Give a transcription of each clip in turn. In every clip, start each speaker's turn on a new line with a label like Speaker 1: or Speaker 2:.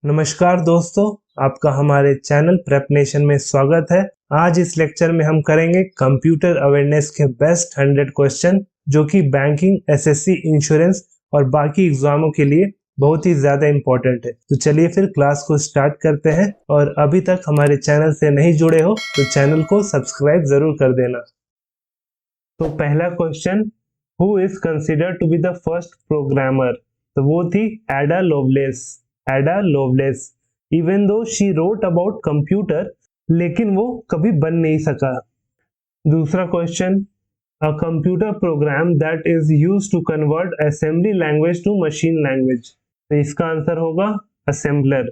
Speaker 1: नमस्कार दोस्तों, आपका हमारे चैनल प्रेप नेशन में स्वागत है। आज इस लेक्चर में हम करेंगे कंप्यूटर अवेयरनेस के बेस्ट 100 क्वेश्चन जो कि बैंकिंग, एसएससी, इंश्योरेंस और बाकी एग्जामों के लिए बहुत ही ज्यादा इम्पोर्टेंट है। तो चलिए फिर क्लास को स्टार्ट करते हैं। और अभी तक हमारे चैनल से नहीं जुड़े हो तो चैनल को सब्सक्राइब जरूर कर देना। तो पहला question, who is considered to be the first programmer? तो वो थी Ada Lovelace. Ada Lovelace, even though she wrote about computer, लेकिन वो कभी बन नहीं सका। दूसरा question, a computer program that is used to convert assembly language to machine language. तो इसका आंसर होगा assembler.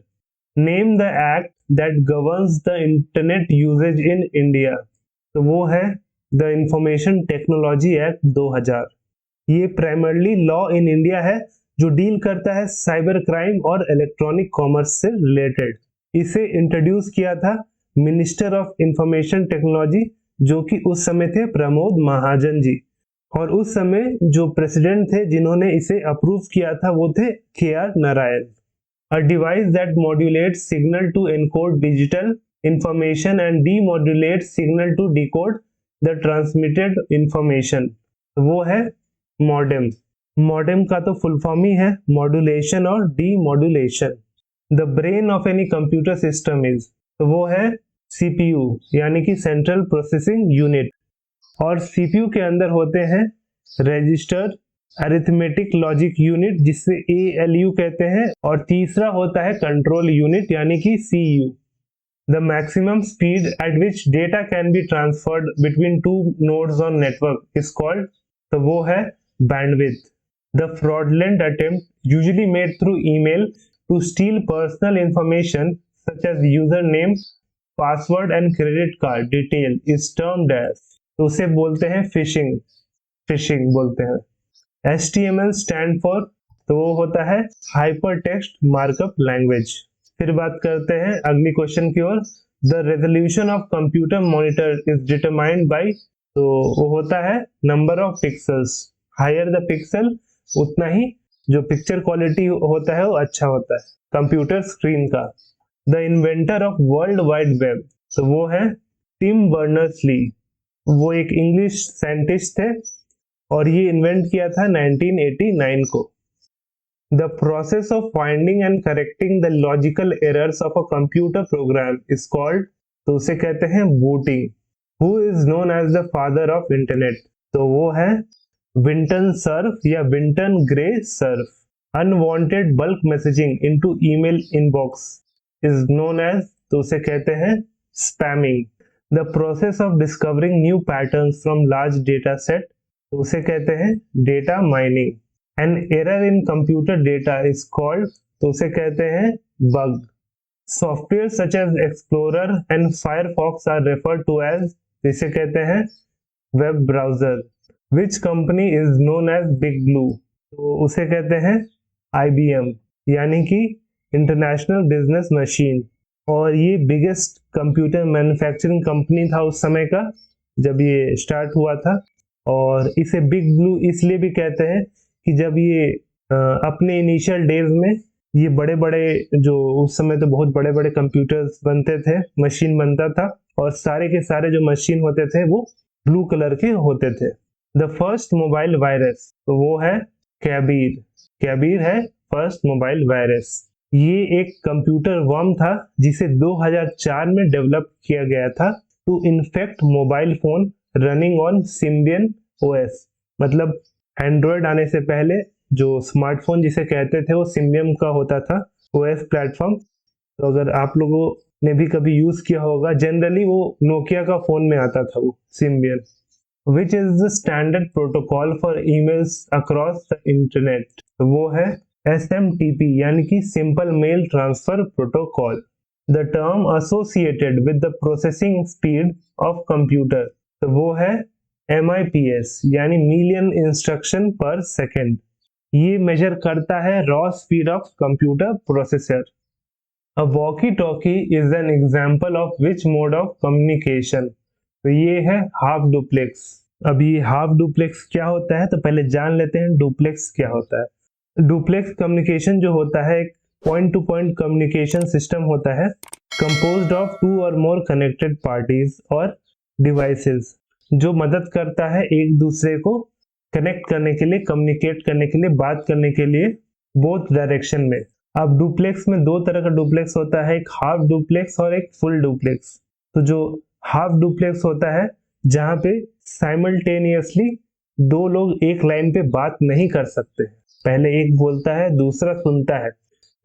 Speaker 1: Name the act that governs the internet usage in India. तो वो है द इंफॉर्मेशन टेक्नोलॉजी एक्ट 2000। ये प्राइमरली लॉ इन इंडिया है जो deal करता है साइबर क्राइम और इलेक्ट्रॉनिक कॉमर्स से रिलेटेड। इसे इंट्रोड्यूस किया था मिनिस्टर ऑफ इंफॉर्मेशन टेक्नोलॉजी, जो कि उस समय थे प्रमोद महाजन जी। और उस समय जो प्रेसिडेंट थे जिन्होंने इसे अप्रूव किया था वो थे KR Narayan. A device that modulates signal to encode digital information and demodulates signal to decode the transmitted information. वो है मॉडेम। मॉडेम का तो फुल फॉर्म ही है मॉड्यूलेशन और demodulation. The brain of any computer system is, तो वो है CPU यानी कि सेंट्रल प्रोसेसिंग यूनिट। और CPU के अंदर होते हैं रजिस्टर, अरिथमेटिक लॉजिक यूनिट जिससे ALU कहते हैं, और तीसरा होता है कंट्रोल यूनिट यानी कि CU। The maximum speed at which data can be transferred between two nodes on network is called, तो वो है bandwidth. The fraudulent attempt, usually made through email, to steal personal information such as username, password and credit card detail is termed as, तो उसे बोलते हैं fishing. Fishing बोलते हैं। HTML stand for, तो वो होता है हाइपरटेक्स्ट मार्कअप लैंग्वेज। फिर बात करते हैं अगली क्वेश्चन की ओर। The resolution of computer monitor is determined by, तो वो होता है number of pixels. Higher the pixel, उतना ही जो पिक्चर क्वालिटी होता है वो अच्छा होता है कंप्यूटर स्क्रीन का। The inventor of world wide web, तो वो है टिम बर्नर्स-ली। वो एक इंग्लिश साइंटिस्ट थे और ये इन्वेंट किया था 1989 को। The process of finding and correcting the logical errors of a computer program is called, तो उसे कहते हैं booting. Who is known as the father of internet, तो वो है विंटन सर्फ या Vinton Gray Cerf. Unwanted bulk messaging into email inbox is known as, तो उसे कहते हैं spamming. The process of discovering new patterns from large data set, तो उसे कहते हैं data mining. An error in computer data is called, तो उसे कहते हैं bug. Software such as Explorer and Firefox are referred to as, इसे कहते हैं web browser. Which company is known as Big Blue, तो उसे कहते हैं IBM यानी कि इंटरनेशनल बिजनेस मशीन। और ये बिगेस्ट कंप्यूटर मैन्युफैक्चरिंग कंपनी था उस समय का जब ये स्टार्ट हुआ था। और इसे बिग ब्लू इसलिए भी कहते हैं कि जब ये अपने इनिशियल डेज में ये बड़े बड़े, जो उस समय तो बहुत बड़े बड़े कंप्यूटर्स बनते थे, मशीन बनता था, और सारे के सारे जो मशीन होते थे वो ब्लू कलर के होते थे। द फर्स्ट मोबाइल वायरस, तो वो है कैबीर। कैबीर है फर्स्ट मोबाइल वायरस। ये एक कंप्यूटर वर्म था जिसे 2004 में डेवलप किया गया था to infect mobile phone running on Symbian OS। मतलब एंड्रॉयड आने से पहले जो स्मार्टफोन जिसे कहते थे वो सिम्बियन का होता था OS प्लेटफॉर्म। तो अगर आप लोगों ने भी कभी यूज किया होगा, जनरली वो नोकिया का फोन में आता था वो Symbian. Which is the standard protocol for emails across the internet, तो वो है SMTP यानी कि Simple Mail Transfer Protocol। The term associated with the processing speed of computer, तो वो है MIPS यानी Million Instruction per Second। ये मेजर करता है raw speed of computer processor। A walkie-talkie is an example of which mode of communication, तो ये है हाफ डुप्लेक्स। अभी हाफ डुप्लेक्स क्या होता है तो पहले जान लेते हैं डुप्लेक्स क्या होता है। डुप्लेक्स कम्युनिकेशन जो होता है एक point two point communication system होता है कंपोज्ड ऑफ 2 और मोर कनेक्टेड पार्टीज और डिवाइसेस, जो मदद करता है एक दूसरे को कनेक्ट करने के लिए, कम्युनिकेट करने के लिए, बात करने के लिए बोथ डायरेक्शन में। अब डुप्लेक्स में दो तरह का डुप्लेक्स होता है, एक हाफ डुप्लेक्स और एक फुल डुप्लेक्स। तो जो हाफ डुप्लेक्स होता है जहां पे साइमल्टेनियसली दो लोग एक लाइन पे बात नहीं कर सकते, पहले एक बोलता है दूसरा सुनता है,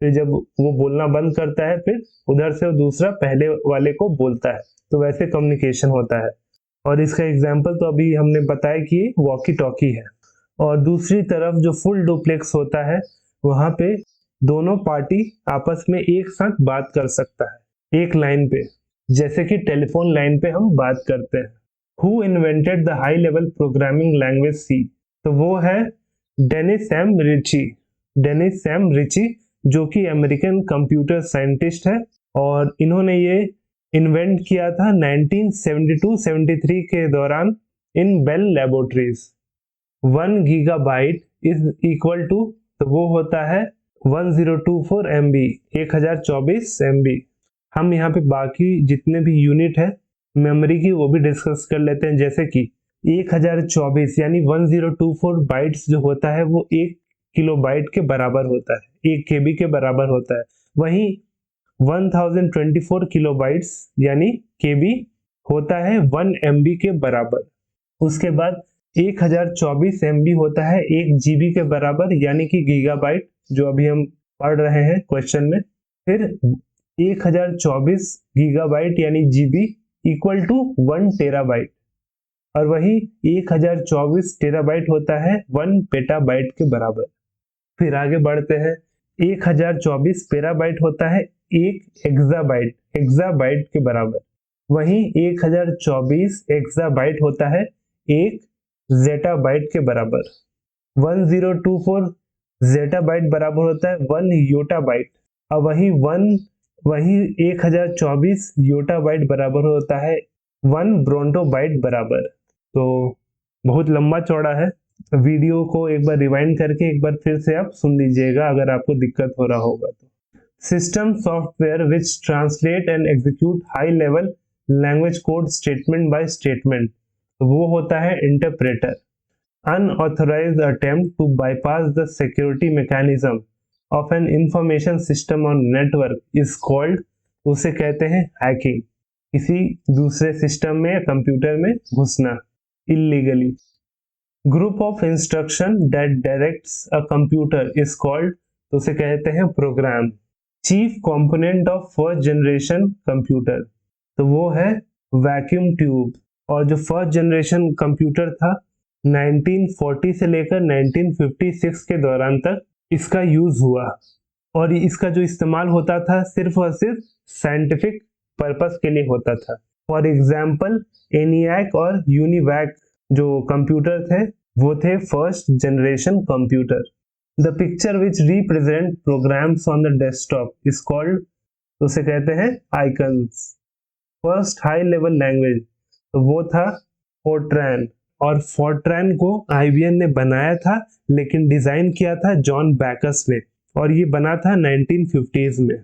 Speaker 1: फिर जब वो बोलना बंद करता है फिर उधर से वो दूसरा पहले वाले को बोलता है, तो वैसे कम्युनिकेशन होता है। और इसका एग्जाम्पल तो अभी हमने बताया कि वॉकी टॉकी है। और दूसरी तरफ जो फुल डुप्लेक्स होता है वहां पे दोनों पार्टी आपस में एक साथ बात कर सकता है एक लाइन पे, जैसे कि टेलीफोन लाइन पे हम बात करते हैं। Who invented the high level programming language C? तो वो है Dennis M Ritchie. Dennis M Ritchie जो कि अमेरिकन कंप्यूटर साइंटिस्ट है, और इन्होंने ये इन्वेंट किया था 1972-73 के दौरान in Bell laboratories. 1 gigabyte is equal to, तो वो होता है 1024 MB, 1024 MB। हम यहाँ पे बाकी जितने भी यूनिट है मेमोरी की वो भी डिस्कस कर लेते हैं, जैसे कि 1024 यानी 1024 बाइट्स जो होता है वो 1 किलोबाइट के बराबर होता है, 1 KB के बराबर होता है। वहीं 1024 किलोबाइट्स यानी KB होता है 1 MB के बराबर। उसके बाद 1024 MB होता है 1 GB के बराबर यानी कि गीगाबाइट, जो अभी हम पढ़ रहे हैं क्वेश्चन में। फिर 1024 गीगाबाइट यानी GB इक्वल टू 1 टेराबाइट, और वही 1024 टेराबाइट होता है 1 पेटाबाइट के बराबर। फिर आगे बढ़ते हैं, 1024 पेराबाइट होता है 1 एक्साबाइट के बराबर। वहीं 1024 एक्साबाइट होता है 1 जेटाबाइट के बराबर। 1024 जेटाबाइट बराबर होता है 1 योटाबाइट, और वही 1024 योटाबाइट बराबर होता है 1 ब्रोंटोबाइट बराबर। तो बहुत लंबा चौड़ा है, वीडियो को एक बार रिवाइंड करके एक बार फिर से आप सुन लीजिएगा अगर आपको दिक्कत हो रहा होगा तो। System software which translate and execute high level language code statement by statement, वो होता है interpreter. Unauthorised attempt to bypass the security mechanism of an information system on network is called, उसे कहते हैं हैकिंग। किसी दूसरे सिस्टम में या कंप्यूटर में घुसना illegally. Group of instruction that directs a computer is called, तो उसे कहते हैं program. Chief component of first generation computer, तो वो है वैक्यूम ट्यूब। और जो फर्स्ट जनरेशन कंप्यूटर था 1940 से लेकर 1956 के दौरान तक इसका यूज हुआ, और इसका जो इस्तेमाल होता था सिर्फ और सिर्फ साइंटिफिक पर्पस के लिए होता था। फॉर एग्जाम्पल एनियाक और यूनिवैक जो कंप्यूटर थे वो थे first generation computer. The picture which represent programs on the desktop is called, उसे कहते हैं icons. First high level language, तो वो था फोर्ट्रैन, और फोर्ट्रैन को IBM ने बनाया था लेकिन डिजाइन किया था जॉन बैकस ने, और ये बना था 1950s में।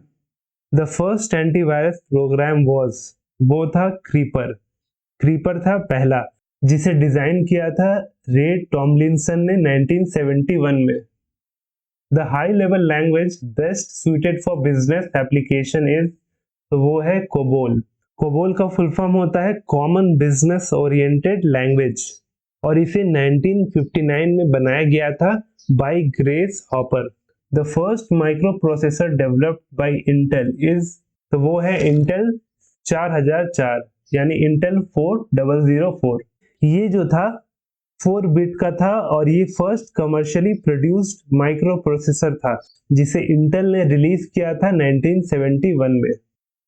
Speaker 1: The first antivirus program was, वो था क्रीपर। क्रीपर था पहला जिसे डिजाइन किया था रे टॉमलिंसन ने 1971 में। The high level language best suited for business application is, तो वो है कोबोल। कोबोल का फुल फॉर्म होता है कॉमन बिजनेस ओरिएंटेड लैंग्वेज, और इसे 1959 में बनाया गया था by Grace Hopper. The first microprocessor developed by Intel is, तो वो है इंटेल 4004 यानी इंटेल 4004। ये जो था 4 बिट का था, और ये first commercially produced microprocessor था जिसे इंटेल ने रिलीज किया था 1971 में।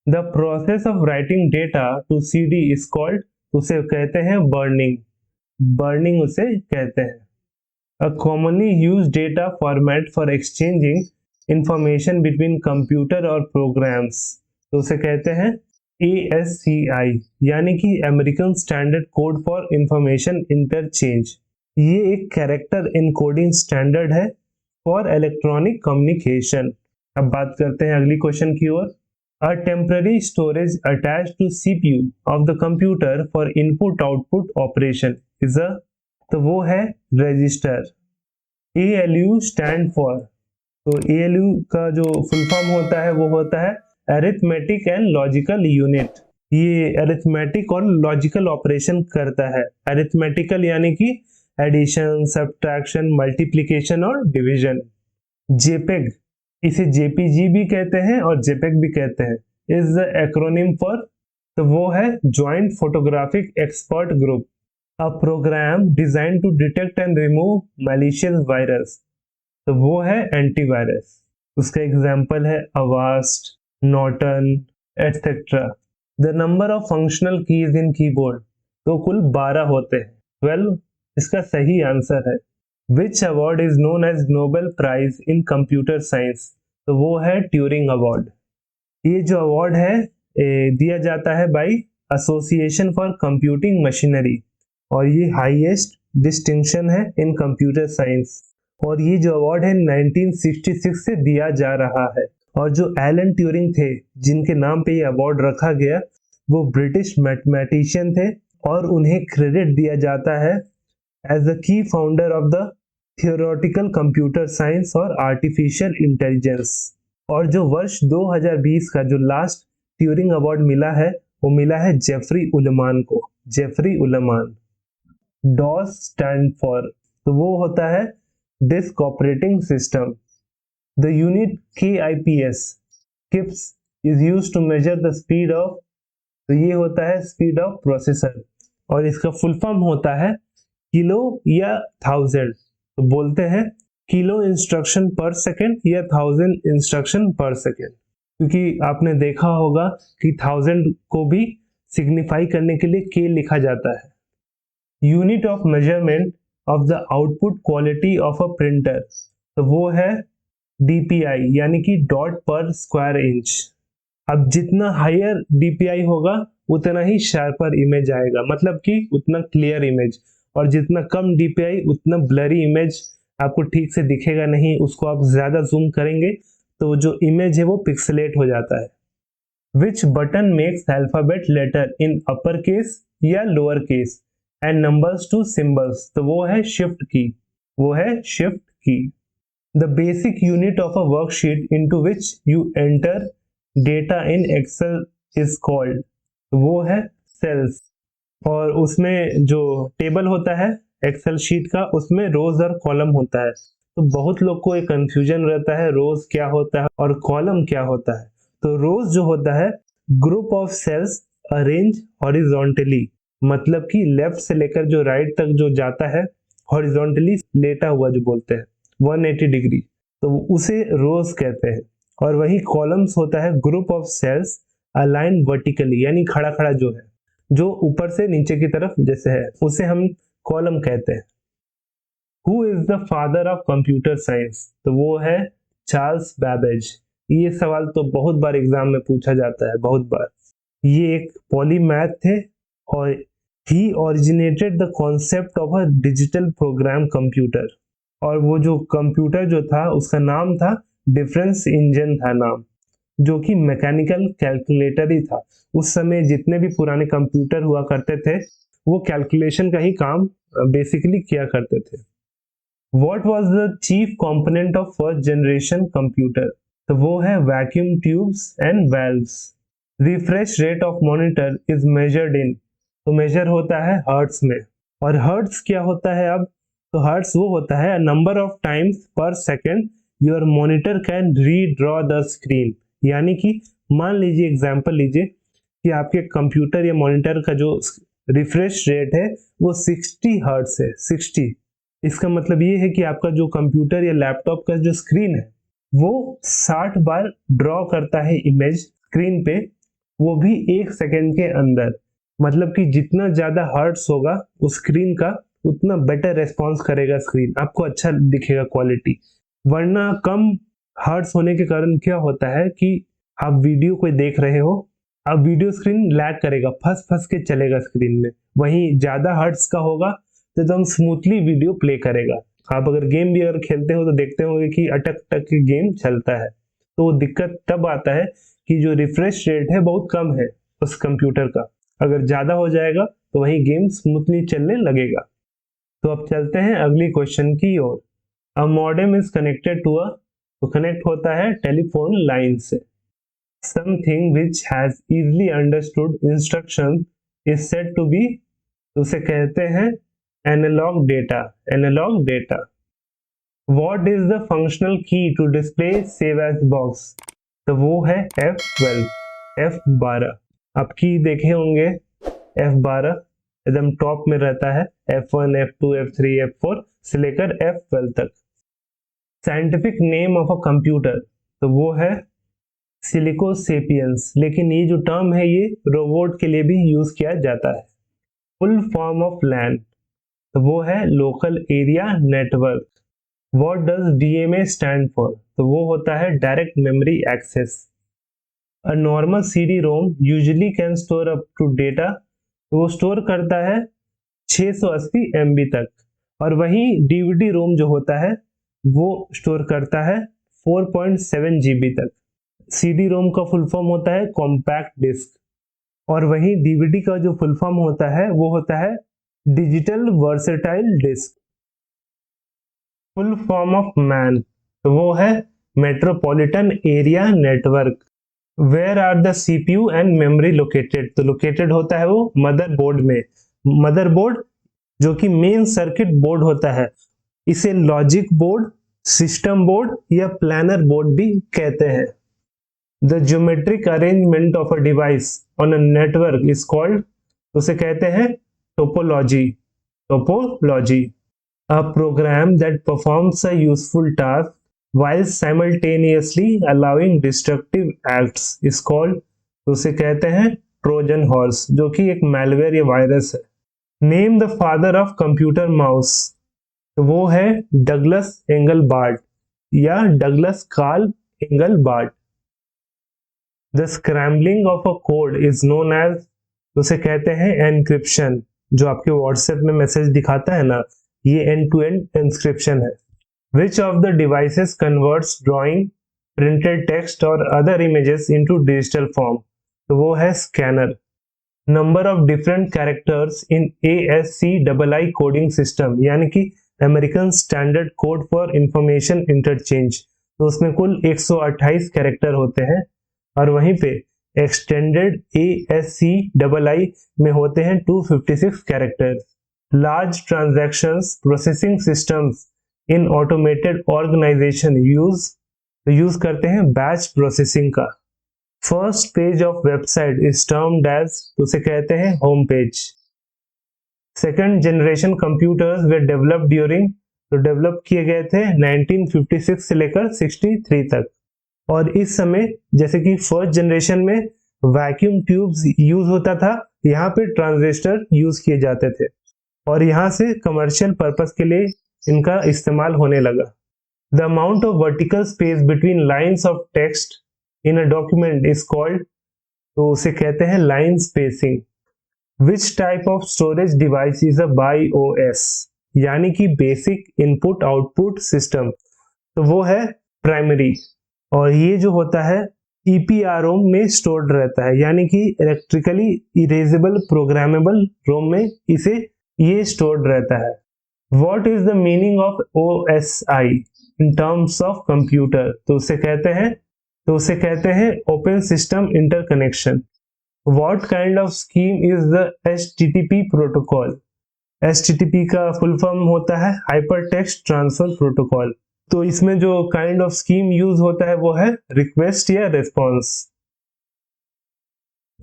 Speaker 1: The process of writing data to CD is called, उसे कहते हैं बर्निंग। बर्निंग उसे कहते हैं। A commonly used data format for exchanging information between computer और प्रोग्राम्स, तो उसे कहते हैं ASCI यानी कि American standard code for information interchange. ये एक कैरेक्टर इनकोडिंग स्टैंडर्ड है फॉर इलेक्ट्रॉनिक कम्युनिकेशन। अब बात करते हैं अगली क्वेश्चन की ओर। A temporary storage attach to CPU of the computer for input output operation is a, तो वो है रजिस्टर। ALU स्टैंड फॉर, तो ALU का जो फुल फॉर्म होता है वो होता है अरिथमेटिक एंड लॉजिकल यूनिट। ये अरिथमेटिक और लॉजिकल ऑपरेशन करता है। अरिथमेटिकल यानी कि एडिशन, सब्ट्रैक्शन, मल्टीप्लिकेशन और डिवीजन। जेपेग, इसे जेपीजी भी कहते हैं और जेपेग भी कहते हैं, इज द एक्रोनिम फॉर, तो वो है joint photographic expert group. A program design to detect and remove malicious virus, तो वो है एंटीवायरस। उसका एग्जाम्पल है Avast, Norton etcetera. The number of functional keys in keyboard, तो कुल 12 होते हैं, 12 इसका सही आंसर है। Which award is known as Nobel prize in computer science, तो वो है ट्यूरिंग अवार्ड। ये जो अवार्ड है दिया जाता है by association for computing machinery, और ये हाईएस्ट डिस्टिंक्शन है इन कंप्यूटर साइंस। और ये जो अवार्ड है 1966 से दिया जा रहा है। और जो एलन ट्यूरिंग थे जिनके नाम पे ये अवार्ड रखा गया, वो ब्रिटिश मैथमेटिशियन थे और उन्हें क्रेडिट दिया जाता है as the key founder of the theoretical computer science और आर्टिफिशियल इंटेलिजेंस। और जो वर्ष 2020 का जो लास्ट ट्यूरिंग अवार्ड मिला है वो मिला है जेफरी उलमान को, Jeffrey Ullman. DOS stand for, तो वो होता है disk operating system. The unit KIPS, KIPS, is used to measure the speed of, तो ये होता है स्पीड ऑफ प्रोसेसर, और इसका फुल फॉर्म होता है किलो या थाउजेंड। तो बोलते हैं किलो इंस्ट्रक्शन पर सेकेंड या 1000 इंस्ट्रक्शन पर सेकेंड, क्योंकि आपने देखा होगा कि 1000 को भी सिग्निफाई करने के लिए K लिखा जाता है। Unit of measurement of the output quality of a printer, तो वो है DPI यानी कि डॉट पर स्क्वायर इंच। अब जितना हायर DPI होगा उतना ही शार्पर इमेज आएगा, मतलब कि उतना क्लियर इमेज, और जितना कम DPI उतना ब्लरी इमेज, आपको ठीक से दिखेगा नहीं। उसको आप ज्यादा जूम करेंगे तो जो इमेज है वो पिक्सेलेट हो जाता है। Which button makes alphabet letter in upper case या lower case and numbers to symbols, तो वो है शिफ्ट की, वो है shift key. The basic unit of a worksheet into which you enter data in Excel is called, तो वो है sales. और उसमें जो टेबल होता है एक्सेल शीट का, उसमें रोज और कॉलम होता है। तो बहुत लोग को एक कंफ्यूजन रहता है रोज क्या होता है और कॉलम क्या होता है। तो रोज जो होता है group of cells arrange horizontally, मतलब कि लेफ्ट से लेकर जो राइट तक जो जाता है हॉरिजॉन्टली लेटा हुआ जो बोलते हैं 180 डिग्री, तो उसे रोज कहते हैं। और वही कॉलम्स होता है group of cells align vertically, यानी खड़ा खड़ा जो है, जो ऊपर से नीचे की तरफ जैसे है, उसे हम कॉलम कहते हैं। Who is the father of computer science, तो वो है चार्ल्स बैबेज। ये सवाल तो बहुत बार एग्जाम में पूछा जाता है, बहुत बार। ये एक पॉलीमैथ थे और he originated the concept of a digital program computer. और वो जो कंप्यूटर जो था उसका नाम था डिफरेंस इंजन था नाम, जो कि मैकेनिकल कैलकुलेटर ही था। उस समय जितने भी पुराने कंप्यूटर हुआ करते थे वो कैलकुलेशन का ही काम बेसिकली किया करते थे। What was the chief component of first generation computer, तो वो है vacuum tubes and valves. Refresh rate of monitor is measured in, तो मेजर होता है हर्ट्स में। और हर्ट्स क्या होता है अब, तो हर्ट्स वो होता है नंबर ऑफ टाइम्स पर second your monitor can redraw the screen. यानी कि मान लीजिए एग्जांपल लीजिए कि आपके कंप्यूटर या मॉनिटर का जो रिफ्रेश रेट है वो 60 हर्ट्स है, 60। इसका मतलब ये है कि आपका जो कंप्यूटर या लैपटॉप का जो स्क्रीन है वो 60 बार ड्रॉ करता है इमेज स्क्रीन पे, वो भी 1 सेकेंड के अंदर। मतलब कि जितना ज्यादा हर्ट्स होगा उस स्क्रीन का उतना बेटर रेस्पॉन्स करेगा स्क्रीन, आपको अच्छा दिखेगा क्वालिटी। वरना कम हर्ट्स होने के कारण क्या होता है कि आप वीडियो कोई देख रहे हो, अब वीडियो स्क्रीन लैग करेगा, फंस फंस के चलेगा स्क्रीन में। वहीं ज्यादा हर्ट्स का होगा तो एकदम स्मूथली वीडियो प्ले करेगा। आप अगर गेम भी अगर खेलते हो तो देखते होंगे कि अटक अटक के गेम चलता है। तो दिक्कत तब आता है कि जो रिफ्रेश रेट है बहुत कम है उस कंप्यूटर का, अगर ज़्यादा हो जाएगा तो वही गेम स्मूथली चलने लगेगा। तो अब चलते हैं अगली क्वेश्चन की ओर। A modem is connected to तो कनेक्ट होता है टेलीफोन लाइन से। Something which has easily understood instruction is said to be, उसे कहते हैं analog data. Analog data. What is the functional key to display save as box? तो वो है F12, F12। आप की देखे होंगे F12 एकदम टॉप में रहता है, F1, F2, F3, F4 से लेकर F12 तक। Scientific name of a computer, तो वो है सिलिको सेपियंस, लेकिन ये जो टर्म है ये रोबोट के लिए भी यूज किया जाता है। फुल फॉर्म ऑफ लैन, तो वो है local area network. What does DMA stand for? तो वो होता है direct memory access. A normal CD-ROM usually can store up to data, तो वो स्टोर करता है 680 MB तक, और वही DVD ROM जो होता है वो स्टोर करता है 4.7 GB तक। CD-ROM का फुल फॉर्म होता है कॉम्पैक्ट डिस्क, और वही DVD का जो फुल फॉर्म होता है वो होता है digital versatile disc. Full form of MAN, तो वो है metropolitan area network. Where are the CPU and memory located, तो लोकेटेड होता है वो मदरबोर्ड में। मदरबोर्ड जो कि मेन सर्किट बोर्ड होता है, इसे लॉजिक बोर्ड, सिस्टम बोर्ड या प्लानर बोर्ड भी कहते हैं। The geometric arrangement of a device on a network is called, उसे कहते हैं topology. Topology. A program that performs a useful task while simultaneously allowing destructive acts is called, तो उसे कहते हैं ट्रोजन हॉर्स, जो कि एक मैलवेयर या वायरस है। Name the father of computer mouse, तो वो है डगलस एंगलबार्ट या Douglas Carl Engelbart. The scrambling of a code is known as, उसे कहते हैं एनक्रिप्शन। जो आपके व्हाट्सएप में मैसेज दिखाता है ना, ये एंड टू एंड इंस्क्रिप्शन है। Which of the devices converts drawing, printed text और other images into digital form, तो वो है scanner. Number of different characters in ASCII coding system, यानी कि American standard code for information interchange, तो उसमें कुल 128 कैरेक्टर होते हैं, और वहीं पे एक्सटेंडेड ASCII में होते हैं 256 characters. Large transactions processing systems in automated organization use करते हैं बैच प्रोसेसिंग का। First page of website is termed as, उसे कहते हैं home page. Second generation computers were developed during, तो डेवलप किए गए थे 1956 से लेकर 63 तक, और इस समय जैसे कि फर्स्ट जनरेशन में वैक्यूम ट्यूब्स यूज होता था, यहाँ पे ट्रांजिस्टर यूज किए जाते थे, और यहाँ से कमर्शियल पर्पस के लिए इनका इस्तेमाल होने लगा। The amount of vertical space between lines of text in a document is called, तो उसे कहते हैं line spacing. Which type of storage device is a BIOS, यानी कि बेसिक इनपुट आउटपुट सिस्टम, तो वो है प्राइमरी, और ये जो होता है EPROM में स्टोर्ड रहता है, यानी कि इलेक्ट्रिकली इरेजेबल प्रोग्रामेबल रोम में इसे ये स्टोर्ड रहता है। What is the meaning of OSI in terms of computer, तो उसे कहते हैं open system interconnection. What kind of scheme is the HTTP protocol, HTTP का फुल फॉर्म होता है हाइपर टेक्स्ट ट्रांसफर प्रोटोकॉल, तो इसमें जो काइंड ऑफ स्कीम यूज होता है वो है रिक्वेस्ट या response.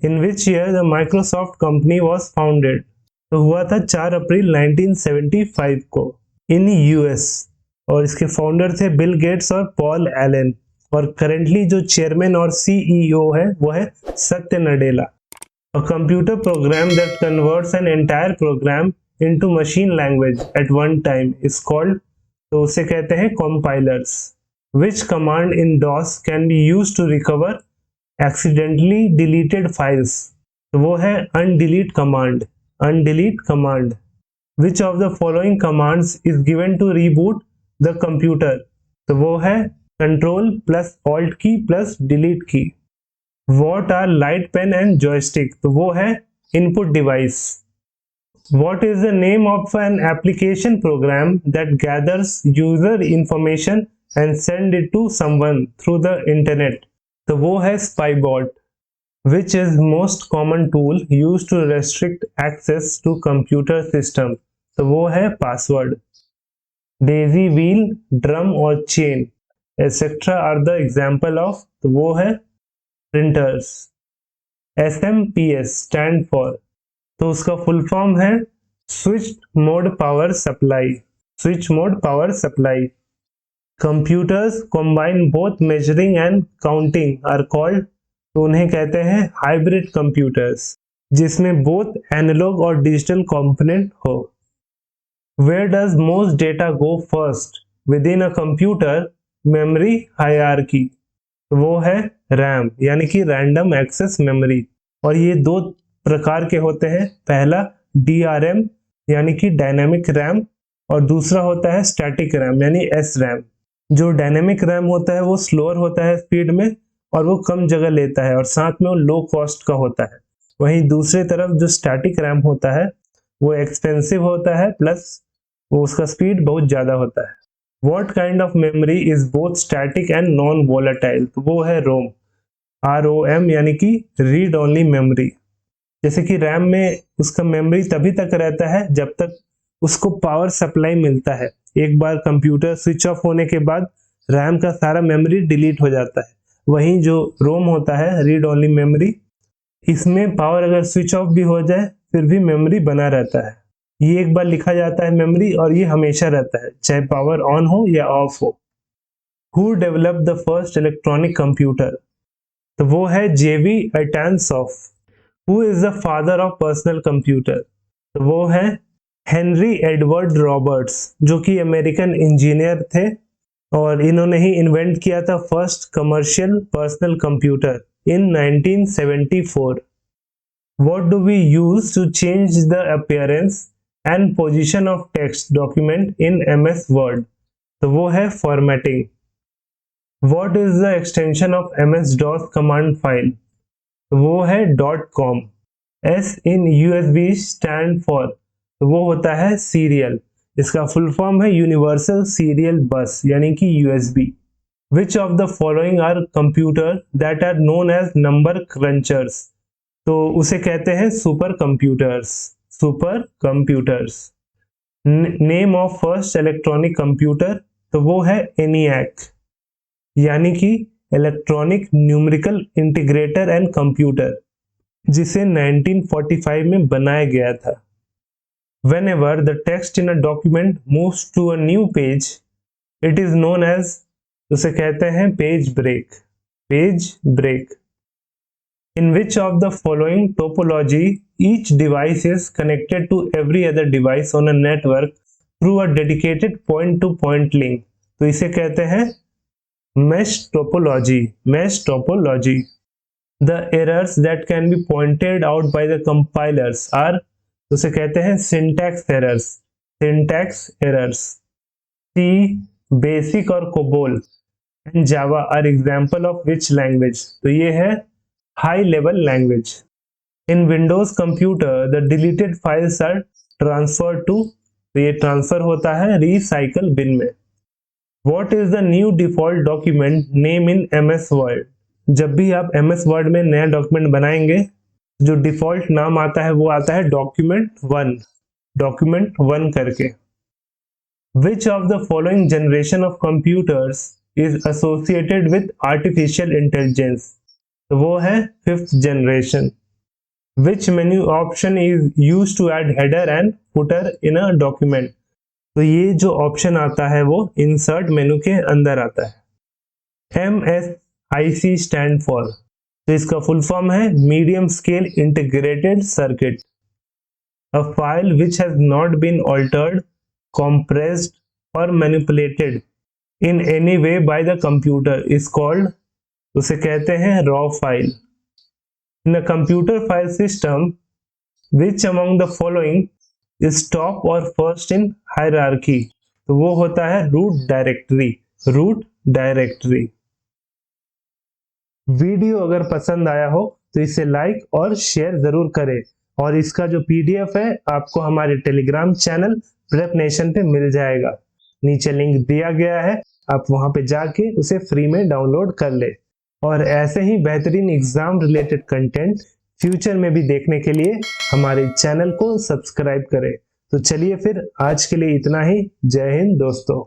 Speaker 1: In which year the Microsoft company was founded, तो हुआ था 4 अप्रैल 1975 को इन US, और इसके फाउंडर थे बिल गेट्स और पॉल एलन, और करेंटली जो चेयरमैन और CEO है वो है Satya Nadella. A computer program that converts an entire program into machine language at one time is called, तो उसे कहते हैं compilers. Which command in DOS can be used to recover accidentally deleted files, तो वो है undelete command. Undelete command. Which of the following commands is given to reboot the computer, तो वो है control plus alt key plus delete key. What are light pen and joystick, तो वो है input device. What is the name of an application program that gathers user information and send it to someone through the internet, तो वो है स्पाईबॉट। Which is most common tool used to restrict access to computer system, तो वो है password. Daisy wheel, drum और chain etcetera are the example of, तो वो है प्रिंटर्स। SMPS स्टैंड फॉर, तो उसका फुल फॉर्म है switch mode power supply. Switch mode power supply. Computers combine both measuring and counting are called, तो उन्हें कहते हैं हाइब्रिड कंप्यूटर्स, जिसमें बोथ एनालॉग और डिजिटल कंपोनेंट हो। Where does most data go first within a computer memory hierarchy, तो वो है रैम यानी कि रैंडम एक्सेस मेमोरी। और ये दो प्रकार के होते हैं, पहला DRM यानी कि डायनेमिक रैम, और दूसरा होता है स्टैटिक रैम यानी SRAM। जो डायनेमिक रैम होता है वो स्लोअर होता है स्पीड में और वो कम जगह लेता है और साथ में वो लो कॉस्ट का होता है। वहीं दूसरी तरफ जो स्टैटिक रैम होता है वो एक्सपेंसिव होता है, प्लस वो उसका स्पीड बहुत ज्यादा होता है। What kind of memory is both static and non volatile, तो वो है रोम। ROM यानी कि रीड ओनली मेमोरी। जैसे कि रैम में उसका मेमोरी तभी तक रहता है जब तक उसको पावर सप्लाई मिलता है। एक बार कंप्यूटर स्विच ऑफ होने के बाद रैम का सारा मेमोरी डिलीट हो जाता है। वहीं जो रोम होता है रीड ओनली मेमोरी, इसमें पावर अगर स्विच ऑफ भी हो जाए फिर भी मेमोरी बना रहता है। ये एक बार लिखा जाता है मेमोरी और ये हमेशा रहता है चाहे पावर ऑन हो या ऑफ हो। Who develop the first electronic computer, तो वो है JV Atanasoff. Who is the father of personal computer, तो वो है हेनरी एडवर्ड रॉबर्ट्स, जो कि अमेरिकन इंजीनियर थे और इन्होंने ही इन्वेंट किया था first commercial personal computer in 1974। What do we use to change the appearance and position of text document in MS Word, तो वो है formatting। What is the extension of MS-DOS command file, तो वो है .com। S in USB stand for, तो वो होता है सीरियल। इसका फुल फॉर्म है यूनिवर्सल सीरियल बस यानी कि USB। Which of the following are computer that are known as number crunchers, तो उसे कहते हैं super computers. Super computers. Name of first electronic computer, तो वो है ENIAC यानी कि electronic numerical integrator and computer, जिसे 1945 में बनाया गया था। Whenever the text in a document moves to a new page, it is known as, उसे कहते हैं page break. Page break. In which of the following topology each device is connected to every other device on a network through a dedicated point-to-point link, तो इसे कहते हैं mesh topology। mesh topology। The errors that can be pointed out by the compilers are, तो उसे कहते हैं syntax errors। syntax errors। C, Basic और COBOL and Java are example of which language, तो ये है high level language। In Windows computer the deleted files are transferred to, तो ये ट्रांसफर होता है recycle bin में। What is the new default document name in MS Word, जब भी आप MS Word में नया डॉक्यूमेंट बनाएंगे जो डिफॉल्ट नाम आता है वो आता है document1। document1 करके। Which of the following generation of computers is associated with artificial intelligence, तो वो है 5th generation। Which menu option is used to add header and footer in a document, तो ये जो ऑप्शन आता है वो इंसर्ट मेनू के अंदर आता है। MSIC स्टैंड फॉर, तो इसका फुल फॉर्म है medium scale integrated circuit. A file which has not been altered, compressed or manipulated in any way by the computer is called, उसे कहते हैं raw file। In a computer file system, which among the following is top or first in hierarchy, तो वो होता है root directory। root directory. Video अगर पसंद आया हो तो इसे लाइक और शेयर जरूर करें, और इसका जो पीडीएफ है आपको हमारे टेलीग्राम चैनल प्रेप नेशन पे मिल जाएगा। नीचे लिंक दिया गया है, आप वहां पे जाके उसे फ्री में डाउनलोड कर ले। और ऐसे ही बेहतरीन एग्जाम रिलेटेड कंटेंट फ्यूचर में भी देखने के लिए हमारे चैनल को सब्सक्राइब करें। तो चलिए फिर आज के लिए इतना ही। जय हिंद दोस्तों।